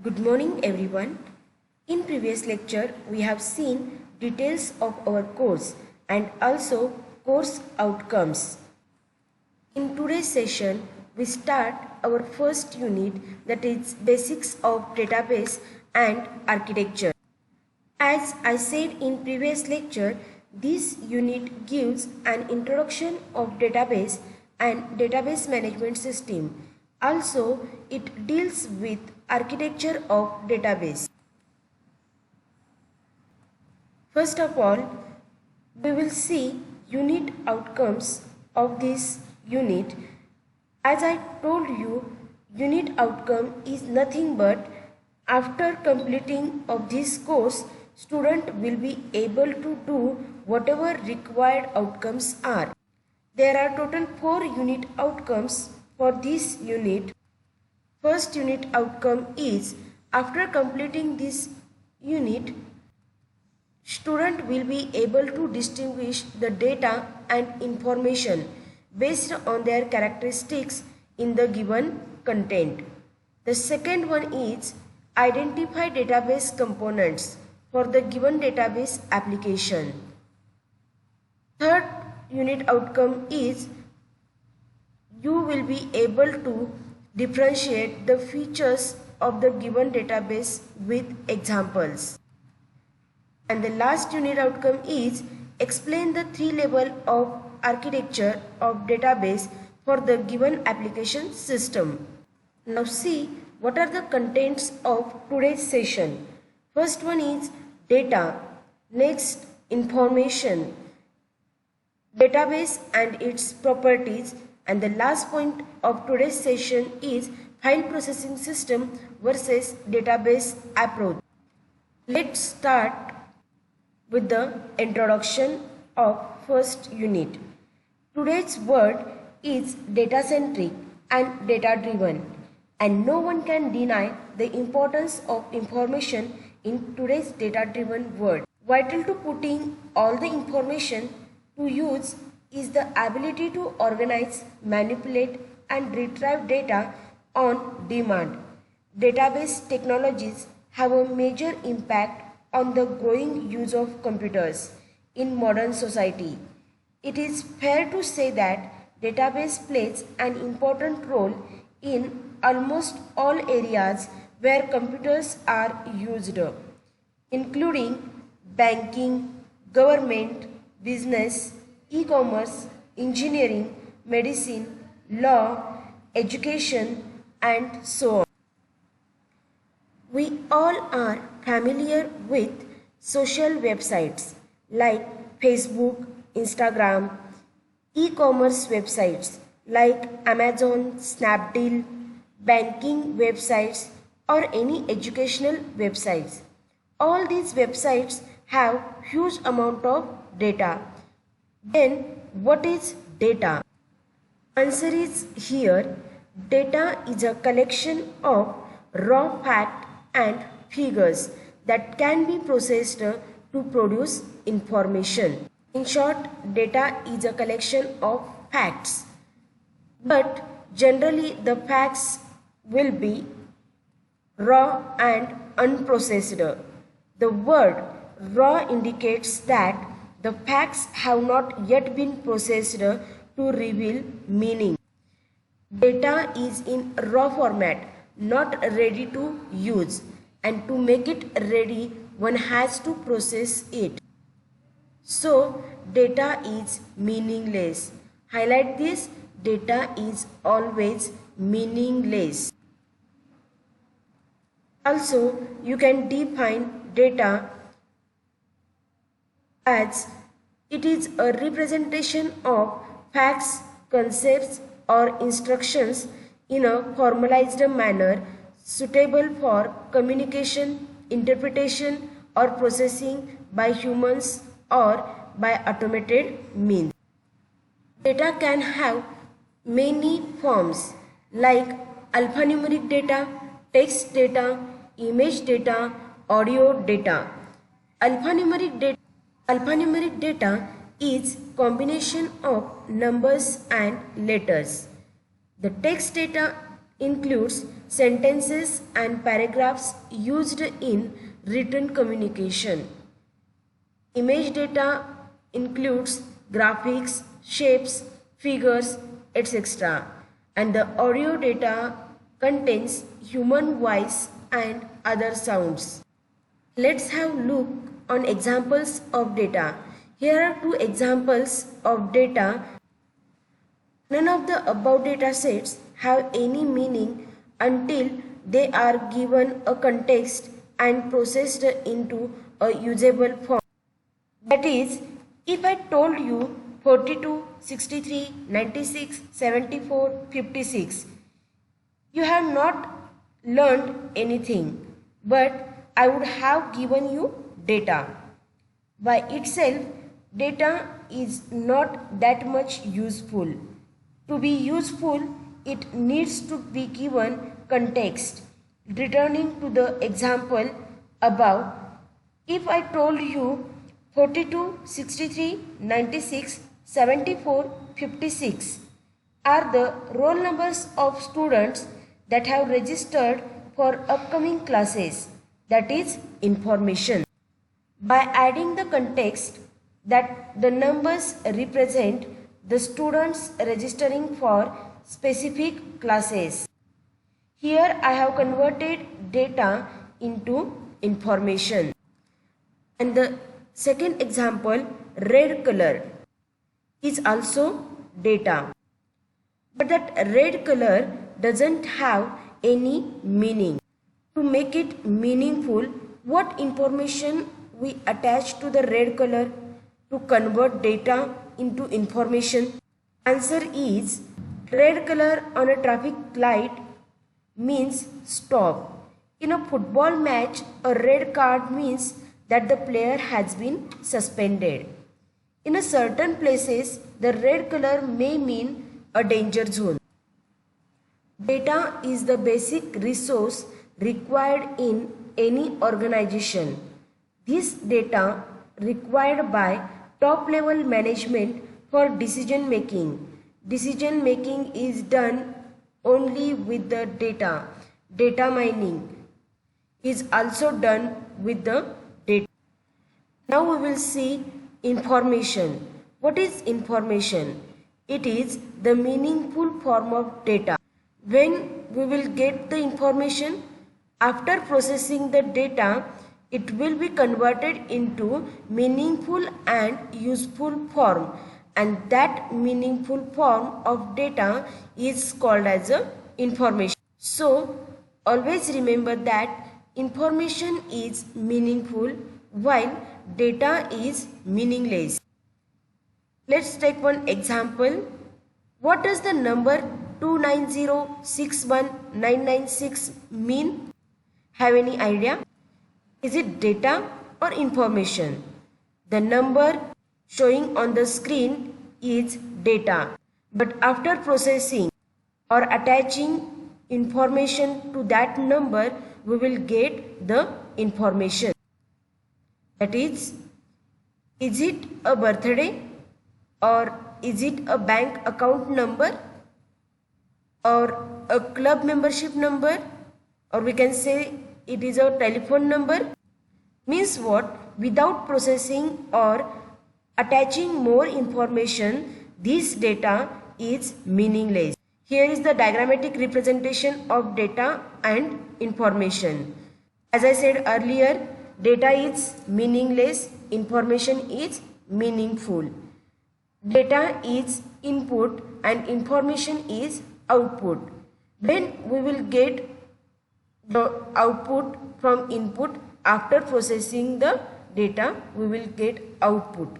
Good morning everyone. In previous lecture we have seen details of our course and also course outcomes. In today's session we start our first unit, that is basics of database and architecture. As I said in previous lecture, this unit gives an introduction of database and database management system. Also, it deals with architecture of database. First of all, we will see unit outcomes of this unit. As I told you, unit outcome is nothing but after completing of this course, student will be able to do whatever required outcomes are. There are total 4 unit outcomes for this unit. First unit outcome is after completing this unit, student will be able to distinguish the data and information based on their characteristics in the given content. The second one is identify database components for the given database application. Third unit outcome is you will be able to differentiate the features of the given database with examples. And the last unit outcome is explain the 3 levels of architecture of database for the given application system. Now see what are the contents of today's session. First one is data, next information, database and its properties, and the last point of today's session is file processing system versus database approach. Let's start with the introduction of first unit. Today's word is data centric and data driven, and no one can deny the importance of information in today's data driven world. Vital to putting all the information to use is the ability to organize, manipulate and retrieve data on demand. Database technologies have a major impact on the growing use of computers in modern society. It is fair to say that database plays an important role in almost all areas where computers are used, including banking, government, business, e-commerce, engineering, medicine, law, education, and so on. We all are familiar with social websites like Facebook, Instagram, e-commerce websites like Amazon, Snapdeal, banking websites, or any educational websites. All these websites have huge amount of data. Then what is data? Answer is here. Data is a collection of raw fact and figures that can be processed to produce information. In short, data is a collection of facts. But generally the facts will be raw and unprocessed. The word raw indicates that the facts have not yet been processed to reveal meaning. Data is in raw format, not ready to use, and to make it ready one has to process it. So data is meaningless. Highlight this, data is always meaningless. Also, you can define data as it is a representation of facts, concepts or instructions in a formalized manner suitable for communication, interpretation or processing by humans or by automated means. Data can have many forms like alphanumeric data, text data, image data, audio data. Alphanumeric data is combination of numbers and letters. The text data includes sentences and paragraphs used in written communication. Image data includes graphics, shapes, figures, etc. And the audio data contains human voice and other sounds. Let's have a look on examples of data. Here are two examples of data. None of the above data sets have any meaning until they are given a context and processed into a usable form. That is, if I told you 42, 63, 96, 74, 56, you have not learned anything, but I would have given you data. By itself, data is not that much useful. To be useful, it needs to be given context. Returning to the example above, if I told you 42, 63, 96, 74, 56 are the roll numbers of students that have registered for upcoming classes, that is information. By adding the context that the numbers represent the students registering for specific classes. Here I have converted data into information. And the second example, red color, is also data. But that red color doesn't have any meaning. To make it meaningful, what information we attach to the red color to convert data into information? Answer is, red color on a traffic light means stop. In a football match, a red card means that the player has been suspended. In a certain places, the red color may mean a danger zone. Data is the basic resource required in any organization. This data required by top level management for decision making. Decision making is done only with the data. Data mining is also done with the data. Now we will see information. What is information? It is the meaningful form of data. When we will get the information, after processing the data, it will be converted into meaningful and useful form, and that meaningful form of data is called as a information. So always remember that information is meaningful while data is meaningless. Let's take one example. What does the number 290,61996 mean? Have any idea? Is it data or information? The number showing on the screen is data. But after processing or attaching information to that number, we will get the information. That is it a birthday, or is it a bank account number, or a club membership number, or we can say it is a telephone number? Means what? Without processing or attaching more information, this data is meaningless. Here is the diagrammatic representation of data and information. As I said earlier, data is meaningless, information is meaningful. Data is input and information is output. When we will get the output from input, after processing the data, we will get output.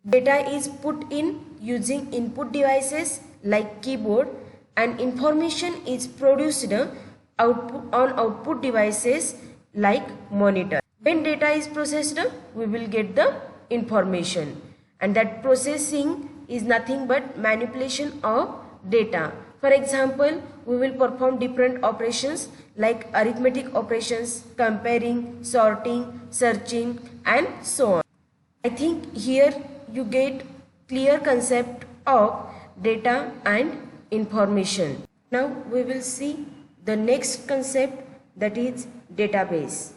Data is put in using input devices like keyboard, and information is produced on output devices like monitor. When data is processed, we will get the information, and that processing is nothing but manipulation of data. For example, we will perform different operations like arithmetic operations, comparing, sorting, searching, and so on. I think here you get clear concept of data and information. Now we will see the next concept, that is database.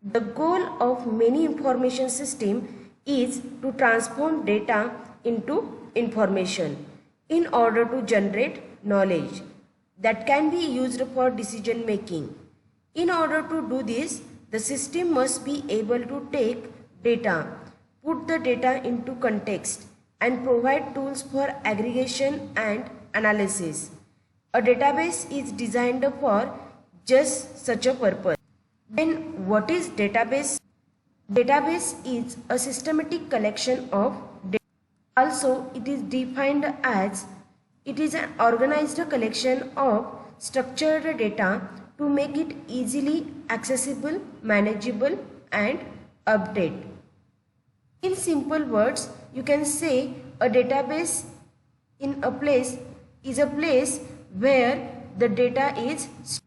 The goal of many information system is to transform data into information in order to generate knowledge that can be used for decision making. In order to do this, the system must be able to take data, put the data into context, and provide tools for aggregation and analysis. A database is designed for just such a purpose. Then what is database? Database is a systematic collection of data. Also, it is defined as it is an organized collection of structured data to make it easily accessible, manageable, and update. In simple words, you can say a database is a place where the data is stored.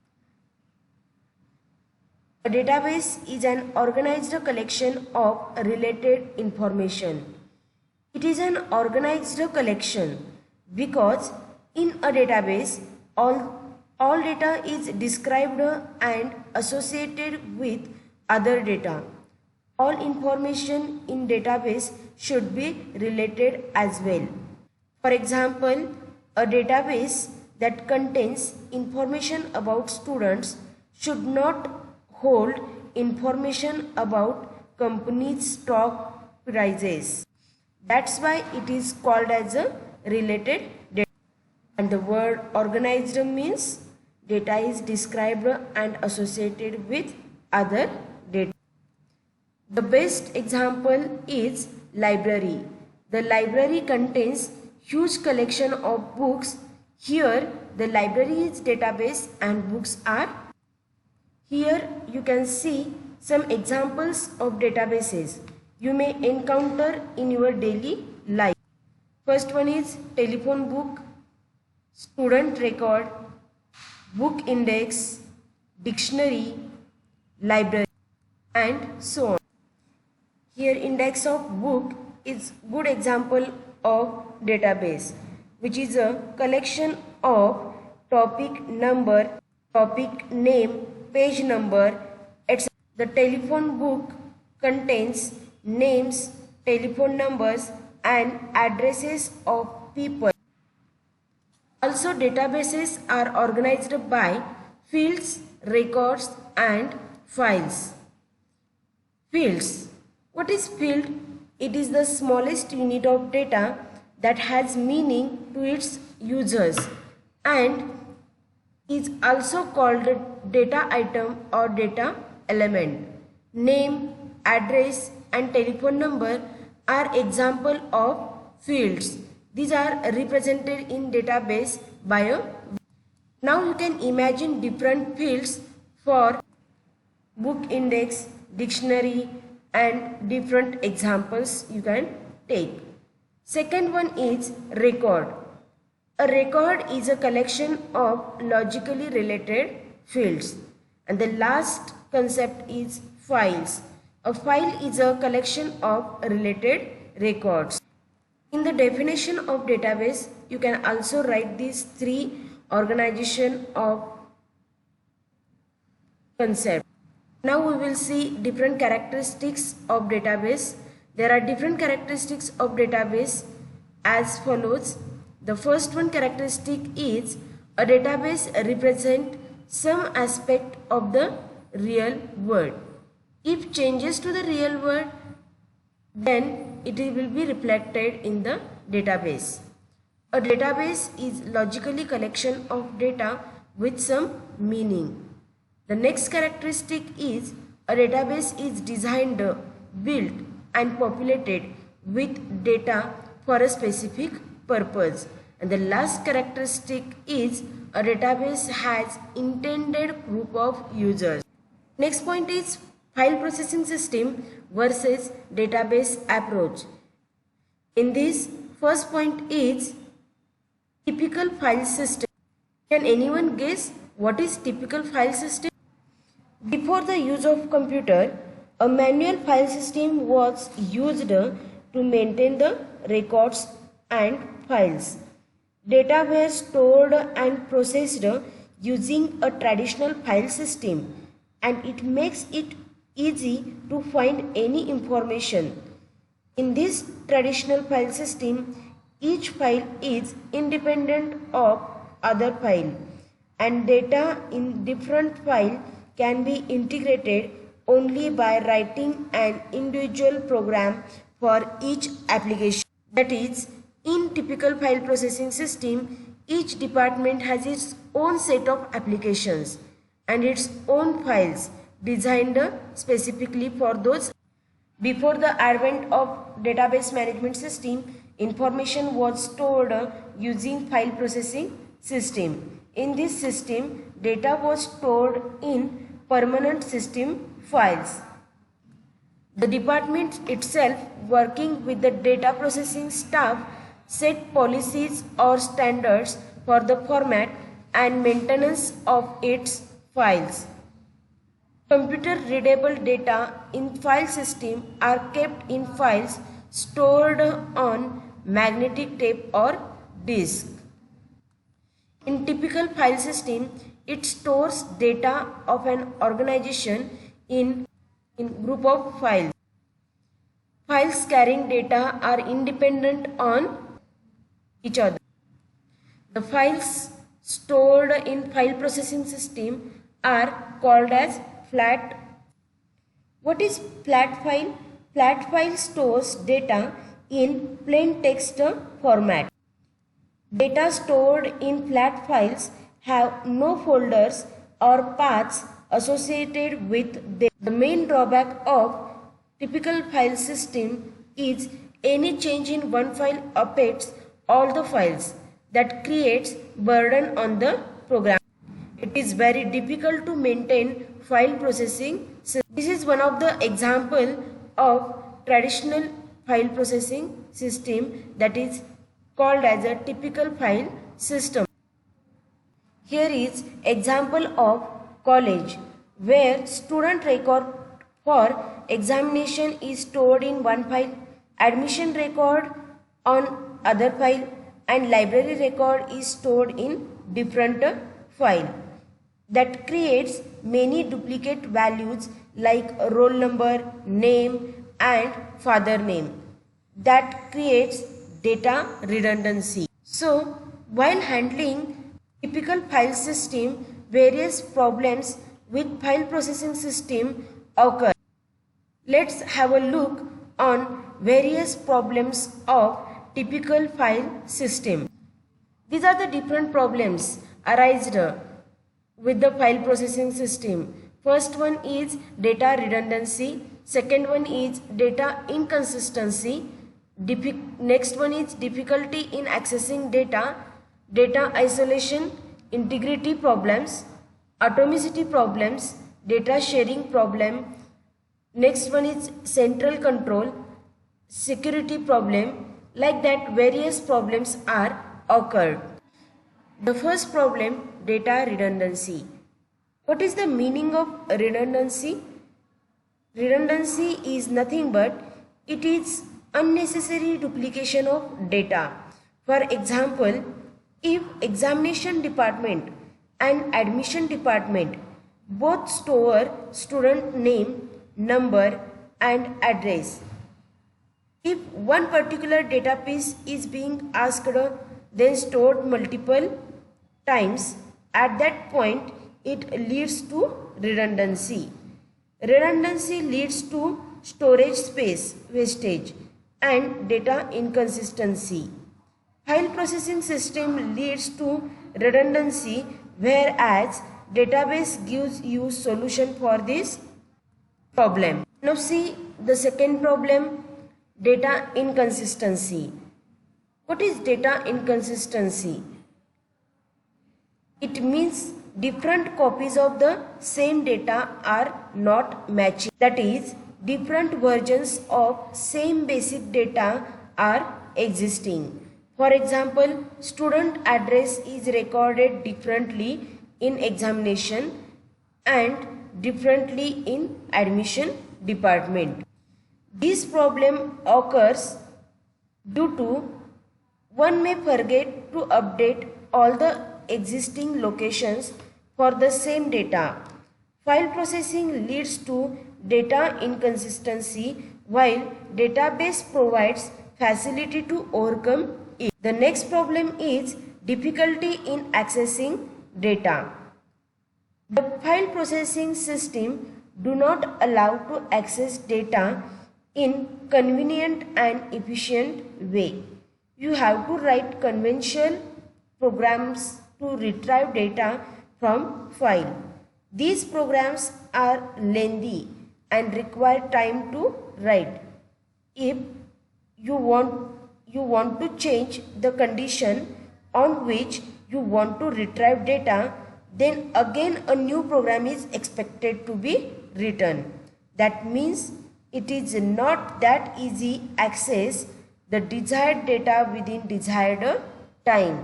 A database is an organized collection of related information. It is an organized collection because in a database all data is described and associated with other data. All information in database should be related as well. For example, a database that contains information about students should not hold information about companies' stock prices. That's why it is called as a related data. And the word organized means data is described and associated with other data. The best example is library. The library contains huge collection of books. Here the library is database and books are. Here you can see some examples of databases you may encounter in your daily life. First one is telephone book, student record, book index, dictionary, library, and so on. Here index of book is good example of database, which is a collection of topic number, topic name, page number, etc. The telephone book contains names, telephone numbers, and addresses of people. Also, databases are organized by fields, records, and files. Fields. What is field? It is the smallest unit of data that has meaning to its users and is also called a data item or data element. Name, address, and telephone number are example of fields. These are represented in database by a. Now you can imagine different fields for book index, dictionary, and different examples you can take. Second one is record. A record is a collection of logically related fields. And the last concept is files. A file is a collection of related records. In the definition of database, you can also write these three organization of concepts. Now we will see different characteristics of database. There are different characteristics of database as follows. The first one characteristic is a database represents some aspect of the real world. If changes to the real world, then it will be reflected in the database. A database is logically collection of data with some meaning. The next characteristic is a database is designed, built, and populated with data for a specific purpose. And the last characteristic is a database has intended group of users. Next point is file processing system versus database approach. In this, first point is typical file system. Can anyone guess what is typical file system? Before the use of computer, a manual file system was used to maintain the records and files. Data were stored and processed using a traditional file system, and it makes it easy to find any information. In this traditional file system, each file is independent of other file, and data in different file can be integrated only by writing an individual program for each application. That is, in typical file processing system, each department has its own set of applications and its own files designed specifically for those. Before the advent of database management system, information was stored using file processing system. In this system, data was stored in permanent system files. The department itself, working with the data processing staff, set policies or standards for the format and maintenance of its files. Computer readable data in file system are kept in files stored on magnetic tape or disk. In typical file system, it stores data of an organization in group of files. Files carrying data are independent on each other. The files stored in file processing system are called as flat. What is flat file? Flat file stores data in plain text format. Data stored in flat files have no folders or paths associated with them. The main drawback of typical file system is any change in one file affects all the files. That creates burden on the program. It is very difficult to maintain file processing system. This is one of the example of traditional file processing system that is called as a typical file system. Here is example of college where student record for examination is stored in one file, admission record on other file, and library record is stored in different file. That creates many duplicate values like roll number, name and father name. That creates data redundancy. So, while handling typical file system, various problems with file processing system occur. Let's have a look on various problems of typical file system. These are the different problems arised with the file processing system. First one is data redundancy. Second one is data inconsistency. Next one is difficulty in accessing data, data isolation, integrity problems, atomicity problems, data sharing problem. Next one is central control, security problem. Like that, various problems are occurred. The first problem, data redundancy. What is the meaning of redundancy? Redundancy is nothing but it is unnecessary duplication of data. For example, if examination department and admission department both store student name, number and address, if one particular data piece is being asked then stored multiple times, at that point it leads to redundancy. Redundancy leads to storage space wastage and data inconsistency. File processing system leads to redundancy, whereas database gives you solution for this problem. Now see the second problem, data inconsistency. What is data inconsistency? It means different copies of the same data are not matching. That is, different versions of same basic data are existing. For example, student address is recorded differently in examination and differently in admission department. This problem occurs due to One may forget to update all the existing locations for the same data. File processing leads to data inconsistency while database provides facility to overcome it. The next problem is difficulty in accessing data. The file processing system do not allow to access data in convenient and efficient way. You have to write conventional programs to retrieve data from file. These programs are lengthy and require time to write. If you want to change the condition on which you want to retrieve data, then again a new program is expected to be written. That means it is not that easy access the desired data within desired time.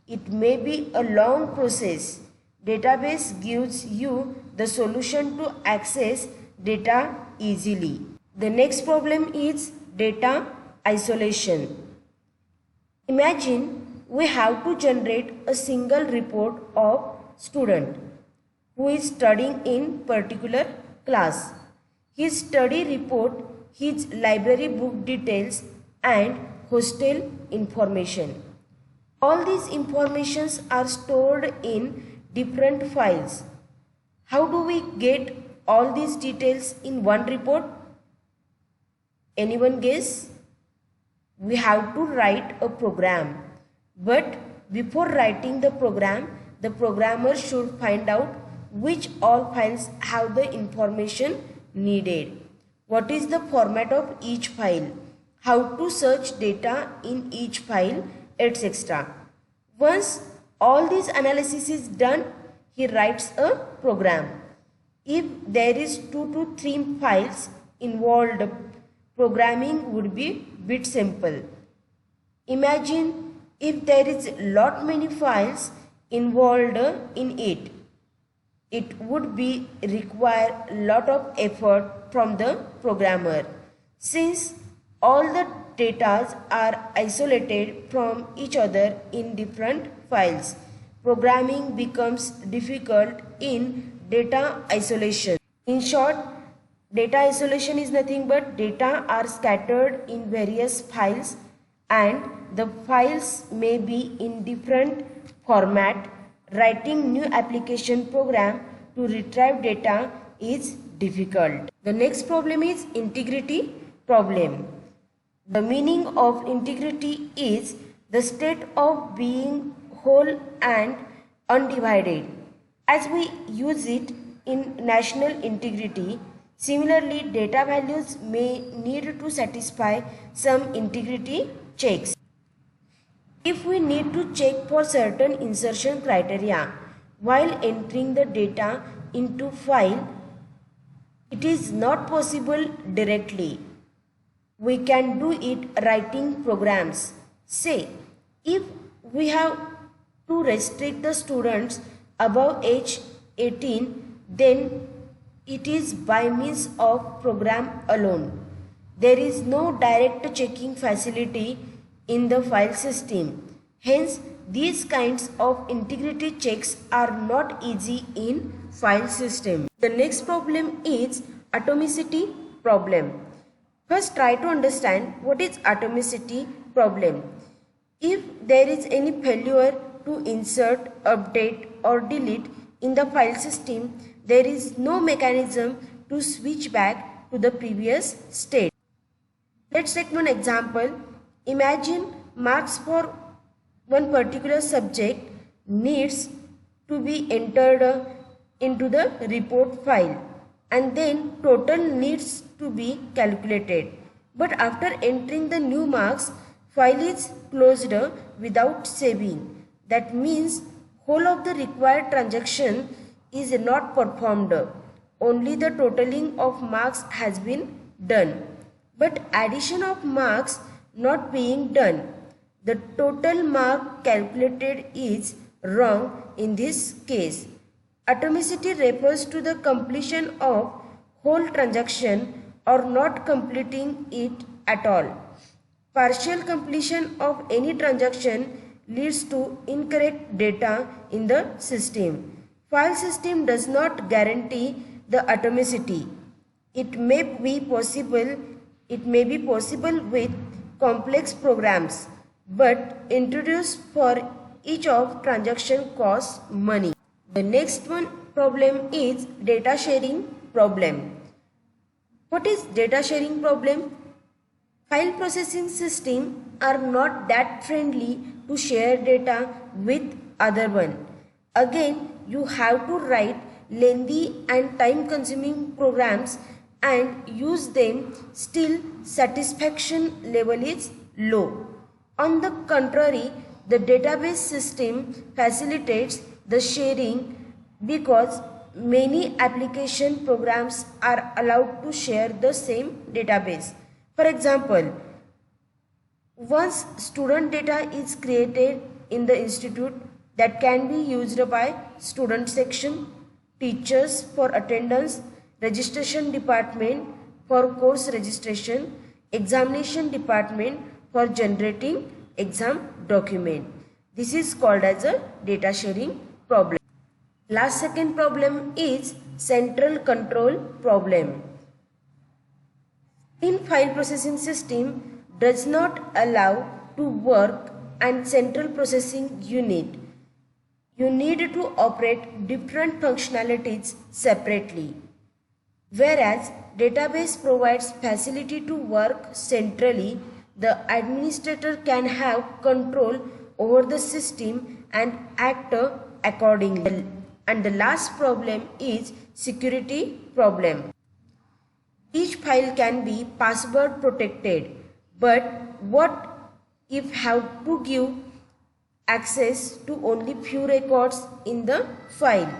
It may be a long process. Database gives you the solution to access data easily. The next problem is data isolation. Imagine we have to generate a single report of student who is studying in particular class. His study report, his library book details and hostel information. All these informations are stored in different files. How do we get all these details in one report? Anyone guess? We have to write a program. But before writing the program, the programmer should find out which all files have the information needed. What is the format of each file? How to search data in each file, etc. Once all this analysis is done, he writes a program. If there is 2 to 3 files involved, programming would be bit simple. Imagine if there is lot many files involved in it. It would be require lot of effort from the programmer. Since all the data are isolated from each other in different files, programming becomes difficult in data isolation. In short, data isolation is nothing but data are scattered in various files and the files may be in different format. Writing new application program to retrieve data is difficult. The next problem is integrity problem. The meaning of integrity is the state of being whole and undivided. As we use it in national integrity, similarly data values may need to satisfy some integrity checks. If we need to check for certain insertion criteria while entering the data into file, it is not possible directly. We can do it writing programs. Say, if we have to restrict the students above age 18, then it is by means of program alone. There is no direct checking facility in the file system. Hence, these kinds of integrity checks are not easy in file system. The next problem is atomicity problem. First, try to understand what is atomicity problem. If there is any failure to insert, update or delete in the file system, there is no mechanism to switch back to the previous state. Let's take one example. Imagine marks for one particular subject needs to be entered into the report file and then total needs to be calculated. But after entering the new marks, file is closed without saving. That means whole of the required transaction is not performed. Only the totaling of marks has been done. But addition of marks not being done. The total mark calculated is wrong in this case. Atomicity refers to the completion of whole transaction or not completing it at all. Partial completion of any transaction leads to incorrect data in the system. File system does not guarantee the atomicity. It may be possible with complex programs, but introduced for each of transaction costs money. The next one problem is data sharing problem. What is data sharing problem? File processing systems are not that friendly to share data with other one. Again, you have to write lengthy and time consuming programs and use them, still satisfaction level is low. On the contrary, the database system facilitates the sharing because many application programs are allowed to share the same database. For example, once student data is created in the institute, that can be used by student section, teachers for attendance, registration department for course registration, examination department for generating exam document. This is called as a data sharing problem. Last second problem is central control problem. In file processing system does not allow to work and central processing unit. You need to operate different functionalities separately. Whereas database provides facility to work centrally, the administrator can have control over the system and act accordingly. And the last problem is security problem. Each file can be password protected, but what if have to give access to only few records in the file?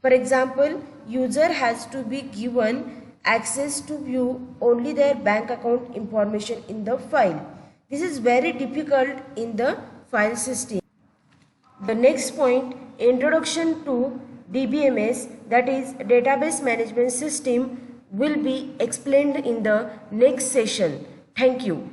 For example, user has to be given access to view only their bank account information in the file. This is very difficult in the file system. The next point, introduction to DBMS, that is database management system, will be explained in the next session. Thank you.